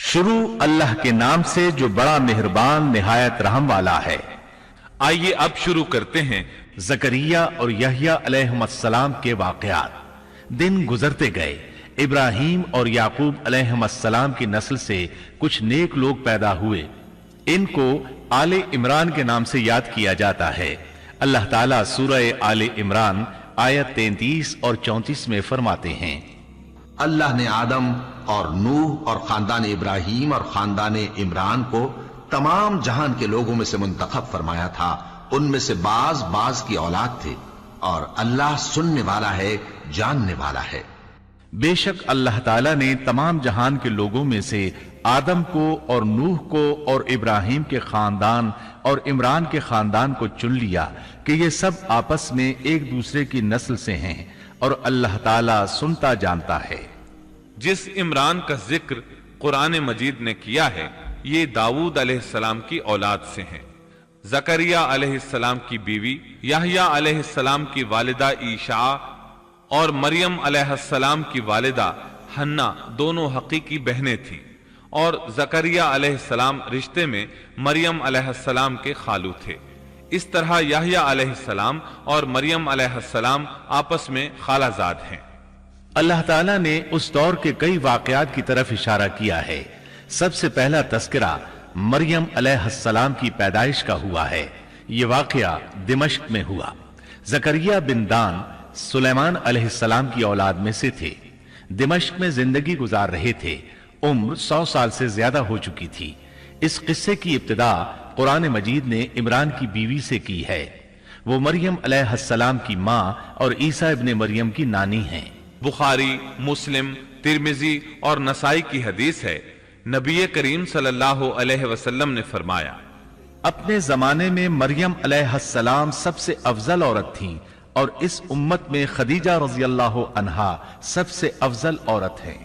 شروع اللہ کے نام سے جو بڑا مہربان نہایت رحم والا ہے۔ آئیے اب شروع کرتے ہیں زکریا اور یحییٰ علیہم السلام کے واقعات۔ دن گزرتے گئے، ابراہیم اور یعقوب علیہم السلام کی نسل سے کچھ نیک لوگ پیدا ہوئے۔ ان کو آل عمران کے نام سے یاد کیا جاتا ہے۔ اللہ تعالیٰ سورہ آل عمران آیت 33 اور 34 میں فرماتے ہیں، اللہ نے آدم اور نوح اور خاندان ابراہیم اور خاندان عمران کو تمام جہان کے لوگوں میں سے منتخب فرمایا تھا۔ ان میں سے بعض کی اولاد تھے، اور اللہ سننے والا ہے، جاننے والا ہے۔ بے شک اللہ تعالیٰ نے تمام جہان کے لوگوں میں سے آدم کو اور نوح کو اور ابراہیم کے خاندان اور عمران کے خاندان کو چن لیا کہ یہ سب آپس میں ایک دوسرے کی نسل سے ہیں، اور اللہ تعالیٰ سنتا جانتا ہے۔ جس عمران کا ذکر قرآن مجید نے کیا ہے یہ داؤد علیہ السلام کی اولاد سے ہیں۔ زکریا علیہ السلام کی بیوی یحییٰ علیہ السلام کی والدہ عیشا اور مریم علیہ السلام کی والدہ حنا دونوں حقیقی بہنیں تھیں، اور زکریا علیہ السلام رشتے میں مریم علیہ السلام کے خالو تھے۔ اس طرح یحییٰ علیہ السلام اور مریم علیہ السلام آپس میں خالہ زاد ہیں۔ اللہ تعالیٰ نے اس دور کے کئی واقعات کی طرف اشارہ کیا ہے۔ سب سے پہلا تذکرہ مریم علیہ السلام کی پیدائش کا ہوا ہے۔ یہ واقعہ دمشق میں ہوا۔ زکریا بن دان سلیمان علیہ السلام کی اولاد میں سے تھے۔ دمشق میں زندگی گزار رہے تھے۔ عمر 100 سال سے زیادہ ہو چکی تھی۔ اس قصے کی ابتدا قرآن مجید نے عمران کی بیوی سے کی ہے۔ وہ مریم علیہ السلام کی ماں اور عیسیٰ ابن مریم کی نانی ہیں۔ بخاری، مسلم، ترمذی اور نسائی کی حدیث ہے، نبی کریم صلی اللہ علیہ وسلم نے فرمایا، اپنے زمانے میں مریم علیہ السلام سب سے افضل عورت تھیں، اور اس امت میں خدیجہ رضی اللہ عنہا سب سے افضل عورت ہیں۔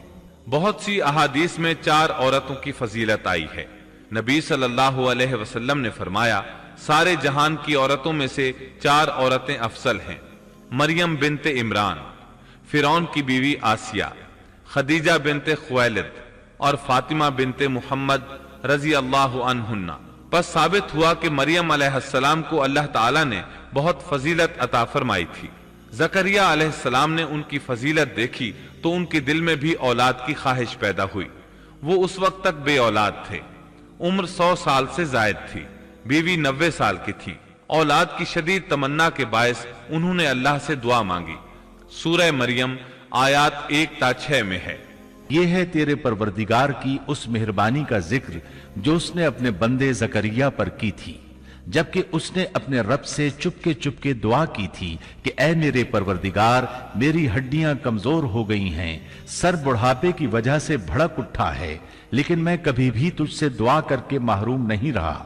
بہت سی احادیث میں 4 عورتوں کی فضیلت آئی ہے۔ نبی صلی اللہ علیہ وسلم نے فرمایا، سارے جہان کی عورتوں میں سے 4 عورتیں افضل ہیں: مریم بنت عمران، فرعون کی بیوی آسیہ، خدیجہ بنت خویلد اور فاطمہ بنت محمد رضی اللہ عنہن۔ پس ثابت ہوا کہ مریم علیہ السلام کو اللہ تعالیٰ نے بہت فضیلت عطا فرمائی تھی۔ زکریا علیہ السلام نے ان کی فضیلت دیکھی تو ان کے دل میں بھی اولاد کی خواہش پیدا ہوئی۔ وہ اس وقت تک بے اولاد تھے۔ عمر 100 سال سے زائد تھی۔ بیوی 90 سال کی تھی۔ اولاد کی شدید تمنا کے باعث انہوں نے اللہ سے دعا مانگی۔ سورہ مریم آیات 1 تا 6 میں ہے، یہ ہے تیرے پروردگار کی اس مہربانی کا ذکر جو اس نے اپنے بندے زکریا پر کی تھی، جبکہ اس نے اپنے رب سے چپ کے دعا کی تھی کہ اے میرے پروردگار، میری ہڈیاں کمزور ہو گئی ہیں، سر بڑھاپے کی وجہ سے بھڑک اٹھا ہے، لیکن میں کبھی بھی تجھ سے دعا کر کے محروم نہیں رہا۔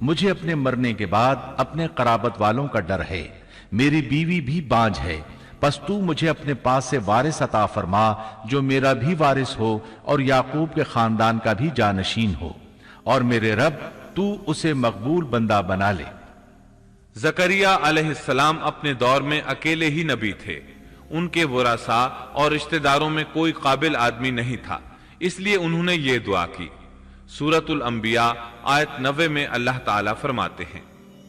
مجھے اپنے مرنے کے بعد اپنے قرابت والوں کا ڈر ہے، میری بیوی بھی بانجھ ہے، پس تو مجھے اپنے پاس سے وارث عطا فرما جو میرا بھی وارث ہو اور یعقوب کے خاندان کا بھی جانشین ہو، اور میرے رب تو اسے مقبول بندہ بنا لے۔ زکریا علیہ السلام اپنے دور میں اکیلے ہی نبی تھے۔ ان کے ورثاء اور رشتہ داروں میں کوئی قابل آدمی نہیں تھا، اس لیے انہوں نے یہ دعا کی۔ سورۃ الانبیاء آیت 90 میں اللہ تعالیٰ فرماتے ہیں،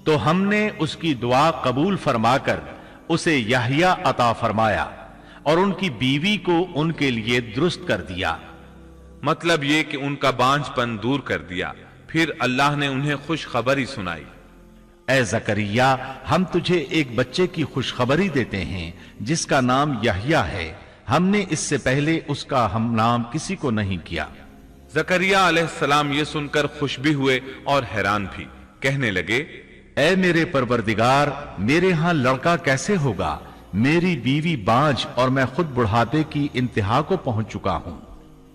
تو ہم نے اس کی دعا قبول فرما کر اسے یحییٰ عطا فرمایا، اور ان کی بیوی کو ان کے لیے درست کر دیا۔ مطلب یہ کہ ان کا بانجھ پن دور کر دیا۔ پھر اللہ نے انہیں خوشخبری سنائی، اے زکریا، ہم تجھے ایک بچے کی خوشخبری دیتے ہیں جس کا نام یحییٰ ہے۔ ہم نے اس سے پہلے اس کا ہم نام کسی کو نہیں کیا۔ زکریا علیہ السلام یہ سن کر خوش بھی ہوئے اور حیران بھی، کہنے لگے، اے میرے پروردگار، میرے ہاں لڑکا کیسے ہوگا؟ میری بیوی بانجھ اور میں خود بڑھاپے کی انتہا کو پہنچ چکا ہوں۔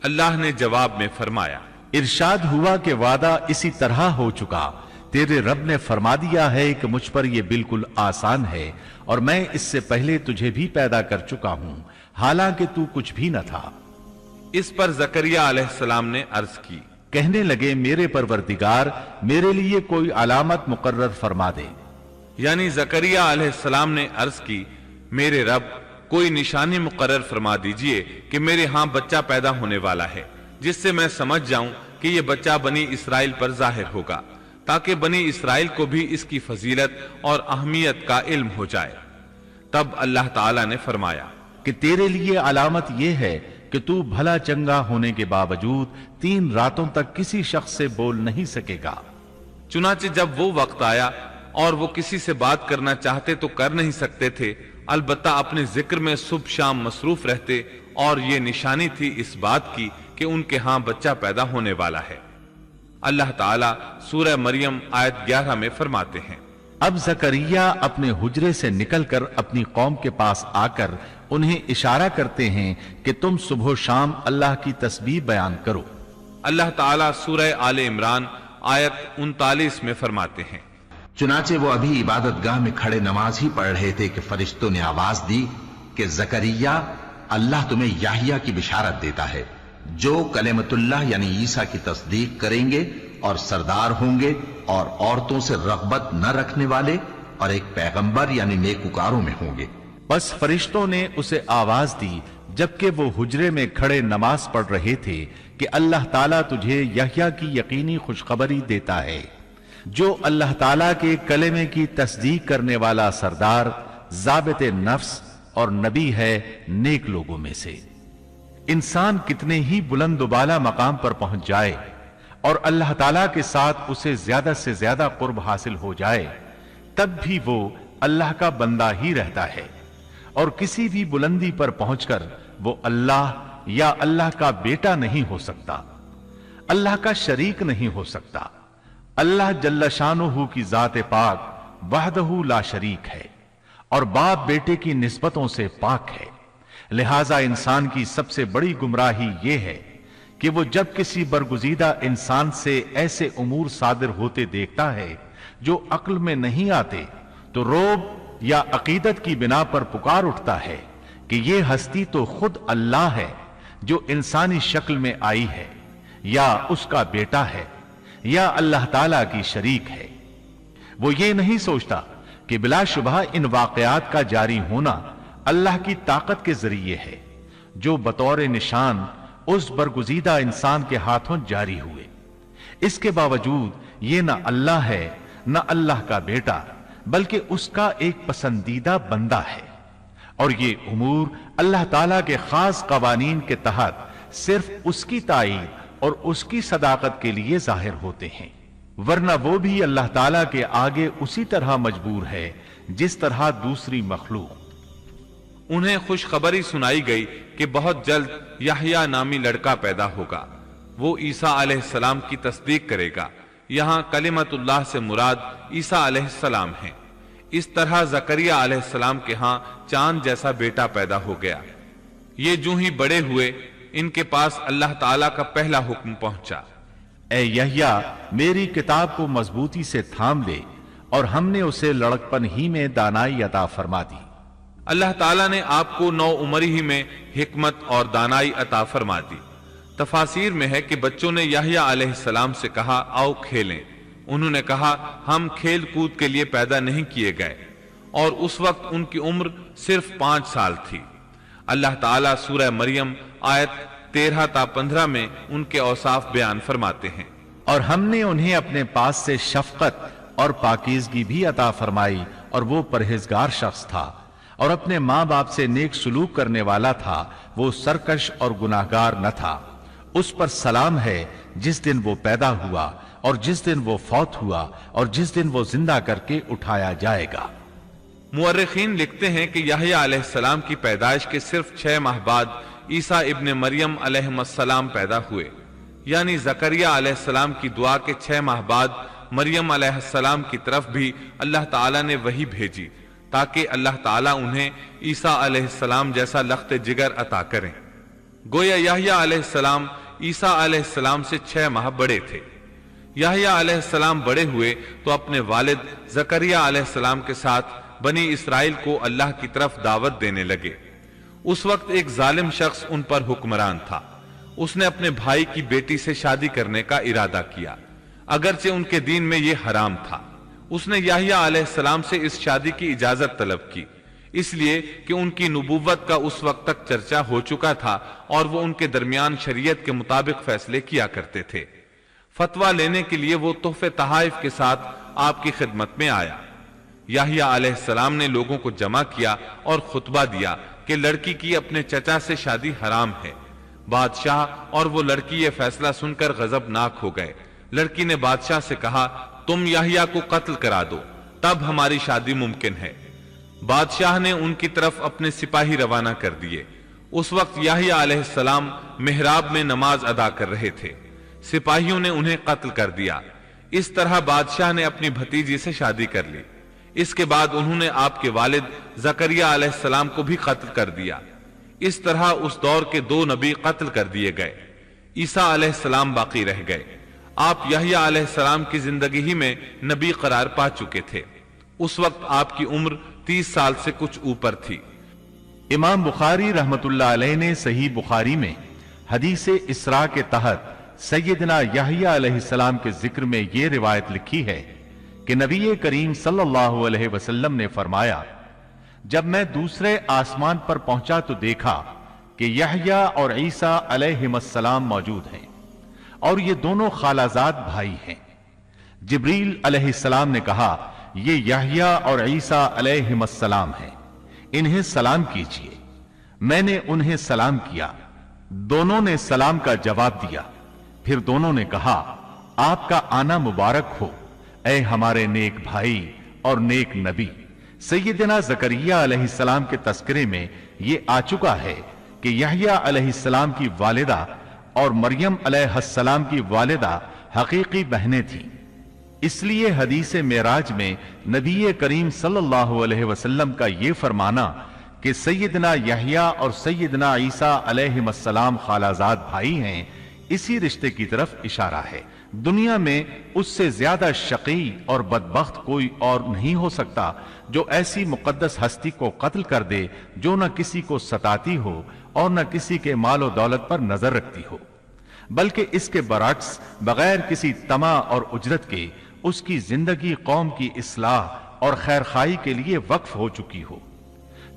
اللہ نے جواب میں فرمایا، ارشاد ہوا کہ وعدہ اسی طرح ہو چکا، تیرے رب نے فرما دیا ہے کہ مجھ پر یہ بالکل آسان ہے، اور میں اس سے پہلے تجھے بھی پیدا کر چکا ہوں، حالانکہ تو کچھ بھی نہ تھا۔ اس پر زکریا علیہ السلام نے عرض کی، کہنے لگے، میرے پروردگار، میرے لیے کوئی علامت مقرر فرما دے۔ یعنی زکریا علیہ السلام نے عرض کی، میرے رب، کوئی نشانی مقرر فرما دیجئے کہ میرے ہاں بچہ پیدا ہونے والا ہے، جس سے میں سمجھ جاؤں کہ یہ بچہ بنی اسرائیل پر ظاہر ہوگا، تاکہ بنی اسرائیل کو بھی اس کی فضیلت اور اہمیت کا علم ہو جائے۔ تب اللہ تعالیٰ نے فرمایا کہ تیرے لیے علامت یہ ہے کہ تو بھلا چنگا ہونے کے باوجود 3 راتوں تک کسی شخص سے بول نہیں سکے گا۔ چنانچہ جب وہ وقت آیا اور وہ کسی سے بات کرنا چاہتے تو کر نہیں سکتے تھے، البتہ اپنے ذکر میں صبح شام مصروف رہتے، اور یہ نشانی تھی اس بات کی کہ ان کے ہاں بچہ پیدا ہونے والا ہے۔ اللہ تعالیٰ سورہ مریم آیت 11 میں فرماتے ہیں، اب زکریا اپنے حجرے سے نکل کر اپنی قوم کے پاس آ کر انہیں اشارہ کرتے ہیں کہ تم صبح و شام اللہ کی تسبیح بیان کرو۔ اللہ تعالیٰ سورہ آل عمران آیت 39 میں فرماتے ہیں، چنانچہ وہ ابھی عبادت گاہ میں کھڑے نماز ہی پڑھ رہے تھے کہ فرشتوں نے آواز دی کہ زکریا، اللہ تمہیں یحییٰ کی بشارت دیتا ہے، جو کلمت اللہ یعنی عیسیٰ کی تصدیق کریں گے اور سردار ہوں گے اور عورتوں سے رغبت نہ رکھنے والے اور ایک پیغمبر یعنی نیکوکاروں میں ہوں گے۔ بس فرشتوں نے اسے آواز دی جبکہ وہ حجرے میں کھڑے نماز پڑھ رہے تھے کہ اللہ تعالیٰ تجھے یحییٰ کی یقینی خوشخبری دیتا ہے، جو اللہ تعالیٰ کے کلمے کی تصدیق کرنے والا سردار، ضابط نفس اور نبی ہے نیک لوگوں میں سے۔ انسان کتنے ہی بلند و بالا مقام پر پہنچ جائے اور اللہ تعالیٰ کے ساتھ اسے زیادہ سے زیادہ قرب حاصل ہو جائے، تب بھی وہ اللہ کا بندہ ہی رہتا ہے، اور کسی بھی بلندی پر پہنچ کر وہ اللہ یا اللہ کا بیٹا نہیں ہو سکتا، اللہ کا شریک نہیں ہو سکتا۔ اللہ جل شانہ کی ذات پاک وحدہ لا شریک ہے اور باپ بیٹے کی نسبتوں سے پاک ہے، لہذا انسان کی سب سے بڑی گمراہی یہ ہے کہ وہ جب کسی برگزیدہ انسان سے ایسے امور صادر ہوتے دیکھتا ہے جو عقل میں نہیں آتے تو روب یا عقیدت کی بنا پر پکار اٹھتا ہے کہ یہ ہستی تو خود اللہ ہے جو انسانی شکل میں آئی ہے، یا اس کا بیٹا ہے، یا اللہ تعالیٰ کی شریک ہے۔ وہ یہ نہیں سوچتا کہ بلا شبہ ان واقعات کا جاری ہونا اللہ کی طاقت کے ذریعے ہے، جو بطور نشان اس برگزیدہ انسان کے ہاتھوں جاری ہوئے۔ اس کے باوجود یہ نہ اللہ ہے نہ اللہ کا بیٹا، بلکہ اس کا ایک پسندیدہ بندہ ہے، اور یہ امور اللہ تعالیٰ کے خاص قوانین کے تحت صرف اس کی تائید اور اس کی صداقت کے لیے ظاہر ہوتے ہیں، ورنہ وہ بھی اللہ تعالیٰ کے آگے اسی طرح مجبور ہے جس طرح دوسری مخلوق۔ انہیں خوشخبری سنائی گئی کہ بہت جلد یحییٰ نامی لڑکا پیدا ہوگا، وہ عیسیٰ علیہ السلام کی تصدیق کرے گا۔ یہاں کلمت اللہ سے مراد عیسیٰ علیہ السلام ہیں۔ اس طرح زکریا علیہ السلام کے ہاں چاند جیسا بیٹا پیدا ہو گیا۔ یہ جو ہی بڑے ہوئے، ان کے پاس اللہ تعالیٰ کا پہلا حکم پہنچا، اے یحییٰ، میری کتاب کو مضبوطی سے تھام لے، اور ہم نے اسے لڑکپن ہی میں دانائی عطا فرما دی۔ اللہ تعالیٰ نے آپ کو 9 عمری ہی میں حکمت اور دانائی عطا فرما دی۔ تفاسیر میں ہے کہ بچوں نے یحییٰ علیہ السلام سے کہا، آؤ کھیلیں۔ انہوں نے کہا، ہم کھیل کود کے لیے پیدا نہیں کیے گئے، اور اس وقت ان کی عمر صرف 5 سال تھی۔ اللہ تعالیٰ سورہ مریم آیت 13 تا 15 میں ان کے اوصاف بیان فرماتے ہیں، اور ہم نے انہیں اپنے پاس سے شفقت اور پاکیزگی بھی عطا فرمائی، اور وہ پرہیزگار شخص تھا اور اپنے ماں باپ سے نیک سلوک کرنے والا تھا، وہ سرکش اور گناہگار نہ تھا۔ اس پر سلام ہے جس دن وہ پیدا ہوا اور جس دن وہ فوت ہوا اور جس دن وہ زندہ کر کے اٹھایا جائے گا۔ مورخین لکھتے ہیں کہ یحییٰ علیہ السلام کی پیدائش کے صرف 6 ماہ بعد عیسیٰ ابن مریم علیہ السلام پیدا ہوئے، یعنی زکریا علیہ السلام کی دعا کے 6 ماہ بعد مریم علیہ السلام کی طرف بھی اللہ تعالیٰ نے وحی بھیجی تاکہ اللہ تعالیٰ انہیں عیسیٰ علیہ السلام جیسا لخت جگر عطا کریں۔ گویا یحییٰ علیہ السلام عیسیٰ علیہ السلام سے 6 ماہ بڑے تھے۔ یحییٰ علیہ السلام بڑے ہوئے تو اپنے والد زکریا علیہ السلام کے ساتھ بنی اسرائیل کو اللہ کی طرف دعوت دینے لگے۔ اس وقت ایک ظالم شخص ان پر حکمران تھا۔ اس نے اپنے بھائی کی بیٹی سے شادی کرنے کا ارادہ کیا، اگرچہ ان کے دین میں یہ حرام تھا۔ اس نے یحییٰ علیہ السلام سے اس شادی کی اجازت طلب کی، اس لیے کہ ان کی نبوت کا اس وقت تک چرچا ہو چکا تھا اور وہ ان کے درمیان شریعت کے مطابق فیصلے کیا کرتے تھے۔ فتویٰ لینے کے لیے وہ تحفے تحائف کے ساتھ آپ کی خدمت میں آیا۔ یحییٰ علیہ السلام نے لوگوں کو جمع کیا اور خطبہ دیا کہ لڑکی کی اپنے چچا سے شادی حرام ہے۔ بادشاہ اور وہ لڑکی یہ فیصلہ سن کر غضبناک ہو گئے۔ لڑکی نے بادشاہ سے کہا، تم یحییٰ کو قتل کرا دو، تب ہماری شادی ممکن ہے۔ بادشاہ نے ان کی طرف اپنے سپاہی روانہ کر دیے۔ اس وقت یحییٰ علیہ السلام محراب میں نماز ادا کر رہے تھے۔ سپاہیوں نے انہیں قتل کر دیا۔ اس طرح بادشاہ نے اپنی بھتیجی سے شادی کر لی۔ اس کے بعد انہوں نے آپ کے والد زکریا علیہ السلام کو بھی قتل کر دیا۔ اس طرح اس دور کے 2 نبی قتل کر دیے گئے۔ عیسیٰ علیہ السلام باقی رہ گئے۔ آپ یحییٰ علیہ السلام کی زندگی ہی میں نبی قرار پا چکے تھے۔ اس وقت آپ کی عمر 30 سال سے کچھ اوپر تھی۔ امام بخاری رحمت اللہ علیہ نے صحیح بخاری میں حدیث اسراء کے تحت سیدنا یحییٰ علیہ السلام کے ذکر میں یہ روایت لکھی ہے کہ نبی کریم صلی اللہ علیہ وسلم نے فرمایا، جب میں دوسرے آسمان پر پہنچا تو دیکھا کہ یحییٰ اور عیسیٰ علیہم السلام موجود ہیں اور یہ دونوں خالازاد بھائی ہیں۔ جبریل علیہ السلام نے کہا، یہ یحییٰ اور عیسیٰ علیہم السلام ہیں، انہیں سلام کیجیے۔ میں نے انہیں سلام کیا، دونوں نے سلام کا جواب دیا۔ پھر دونوں نے کہا، آپ کا آنا مبارک ہو اے ہمارے نیک بھائی اور نیک نبی۔ سیدنا زکریا علیہ السلام کے تذکرے میں یہ آ چکا ہے کہ یحییٰ علیہ السلام کی والدہ اور مریم علیہ السلام کی والدہ حقیقی بہنیں تھیں۔ اس لیے حدیث معراج میں نبی کریم صلی اللہ علیہ وسلم کا یہ فرمانا کہ سیدنا یحییٰ اور سیدنا عیسیٰ علیہ السلام خالازاد بھائی ہیں، اسی رشتے کی طرف اشارہ ہے۔ دنیا میں اس سے زیادہ شقی اور بدبخت کوئی اور نہیں ہو سکتا جو ایسی مقدس ہستی کو قتل کر دے جو نہ کسی کو ستاتی ہو اور نہ کسی کے مال و دولت پر نظر رکھتی ہو، بلکہ اس کے برعکس بغیر کسی طمع اور اجرت کے اس کی زندگی قوم کی اصلاح اور خیرخواہی کے لیے وقف ہو چکی ہو۔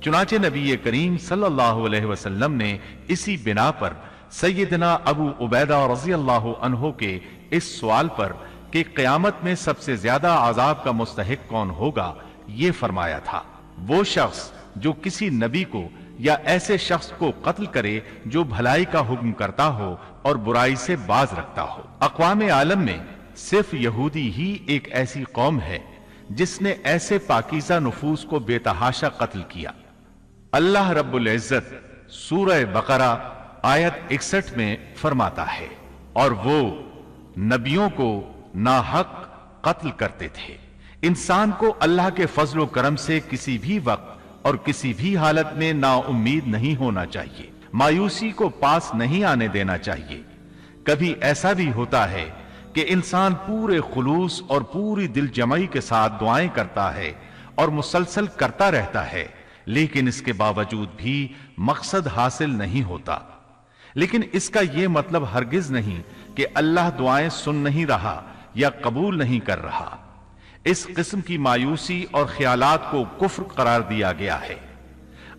چنانچہ نبی کریم صلی اللہ علیہ وسلم نے اسی بنا پر سیدنا ابو عبیدہ رضی اللہ عنہ کے اس سوال پر کہ قیامت میں سب سے زیادہ عذاب کا مستحق کون ہوگا یہ فرمایا تھا، وہ شخص جو کسی نبی کو یا ایسے شخص کو قتل کرے جو بھلائی کا حکم کرتا ہو اور برائی سے باز رکھتا ہو۔ اقوام عالم میں صرف یہودی ہی ایک ایسی قوم ہے جس نے ایسے پاکیزہ نفوس کو بے تحاشا قتل کیا۔ اللہ رب العزت سورہ بقرہ آیت 61 میں فرماتا ہے، اور وہ نبیوں کو ناحق قتل کرتے تھے۔ انسان کو اللہ کے فضل و کرم سے کسی بھی وقت اور کسی بھی حالت میں نا امید نہیں ہونا چاہیے، مایوسی کو پاس نہیں آنے دینا چاہیے۔ کبھی ایسا بھی ہوتا ہے کہ انسان پورے خلوص اور پوری دل جمعی کے ساتھ دعائیں کرتا ہے اور مسلسل کرتا رہتا ہے، لیکن اس کے باوجود بھی مقصد حاصل نہیں ہوتا۔ لیکن اس کا یہ مطلب ہرگز نہیں کہ اللہ دعائیں سن نہیں رہا یا قبول نہیں کر رہا۔ اس قسم کی مایوسی اور خیالات کو کفر قرار دیا گیا ہے۔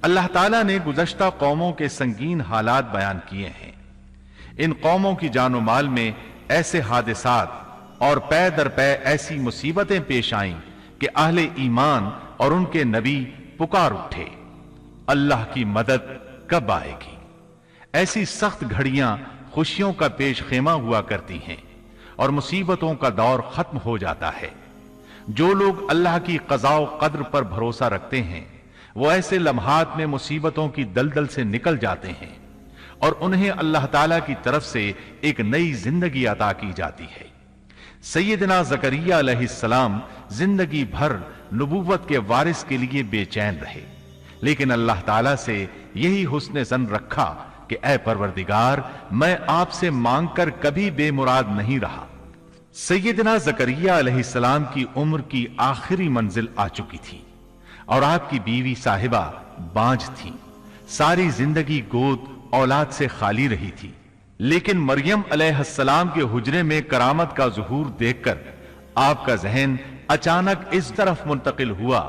اللہ تعالیٰ نے گزشتہ قوموں کے سنگین حالات بیان کیے ہیں۔ ان قوموں کی جان و مال میں ایسے حادثات اور پے در پے ایسی مصیبتیں پیش آئیں کہ اہل ایمان اور ان کے نبی پکار اٹھے، اللہ کی مدد کب آئے گی؟ ایسی سخت گھڑیاں خوشیوں کا پیش خیمہ ہوا کرتی ہیں اور مصیبتوں کا دور ختم ہو جاتا ہے۔ جو لوگ اللہ کی قضاء و قدر پر بھروسہ رکھتے ہیں وہ ایسے لمحات میں مصیبتوں کی دلدل سے نکل جاتے ہیں اور انہیں اللہ تعالیٰ کی طرف سے ایک نئی زندگی عطا کی جاتی ہے۔ سیدنا زکریا علیہ السلام زندگی بھر نبوت کے وارث کے لیے بے چین رہے، لیکن اللہ تعالیٰ سے یہی حسن ظن رکھا کہ اے پروردگار، میں آپ سے مانگ کر کبھی بے مراد نہیں رہا۔ سیدنا زکریا علیہ السلام کی عمر کی آخری منزل آ چکی تھی اور آپ کی بیوی صاحبہ بانجھ تھی۔ ساری زندگی گود اولاد سے خالی رہی تھی، لیکن مریم علیہ السلام کے حجرے میں کرامت کا ظہور دیکھ کر آپ کا ذہن اچانک اس طرف منتقل ہوا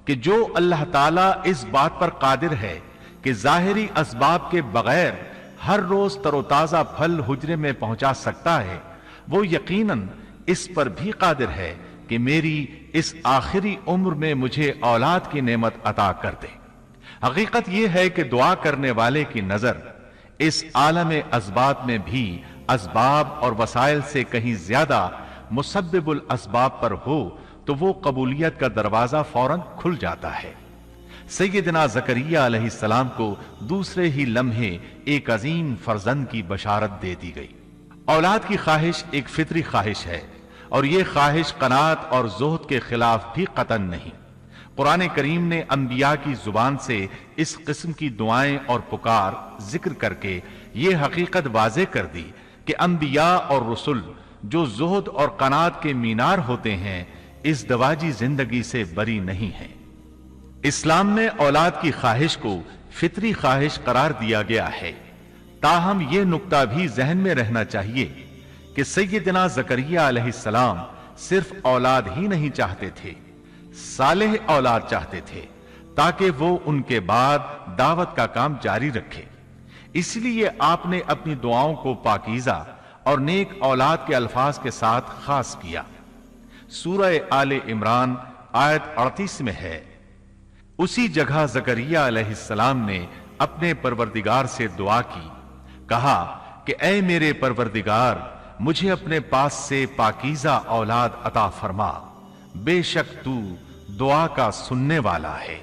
کہ جو اللہ تعالیٰ اس بات پر قادر ہے کہ ظاہری اسباب کے بغیر ہر روز تر و تازہ پھل حجرے میں پہنچا سکتا ہے، وہ یقیناً اس پر بھی قادر ہے کہ میری اس آخری عمر میں مجھے اولاد کی نعمت عطا کر دے۔ حقیقت یہ ہے کہ دعا کرنے والے کی نظر اس عالم اسباب میں بھی اسباب اور وسائل سے کہیں زیادہ مسبب الاسباب پر ہو تو وہ قبولیت کا دروازہ فوراً کھل جاتا ہے۔ سیدنا زکریا علیہ السلام کو دوسرے ہی لمحے ایک عظیم فرزند کی بشارت دے دی گئی۔ اولاد کی خواہش ایک فطری خواہش ہے، اور یہ خواہش قناعت اور زہد کے خلاف بھی قطعاً نہیں۔ قرآن کریم نے انبیاء کی زبان سے اس قسم کی دعائیں اور پکار ذکر کر کے یہ حقیقت واضح کر دی کہ انبیاء اور رسل جو زہد اور قناعت کے مینار ہوتے ہیں اس دواجی زندگی سے بری نہیں ہیں۔ اسلام میں اولاد کی خواہش کو فطری خواہش قرار دیا گیا ہے، تاہم یہ نکتہ بھی ذہن میں رہنا چاہیے کہ سیدنا زکریا علیہ السلام صرف اولاد ہی نہیں چاہتے تھے، صالح اولاد چاہتے تھے تاکہ وہ ان کے بعد دعوت کا کام جاری رکھے۔ اس لیے آپ نے اپنی دعاؤں کو پاکیزہ اور نیک اولاد کے الفاظ کے ساتھ خاص کیا۔ سورہ آل عمران آیت 38 میں ہے، اسی جگہ زکریا علیہ السلام نے اپنے پروردگار سے دعا کی، کہا کہ اے میرے پروردگار، مجھے اپنے پاس سے پاکیزہ اولاد عطا فرما، بے شک تو دعا کا سننے والا ہے۔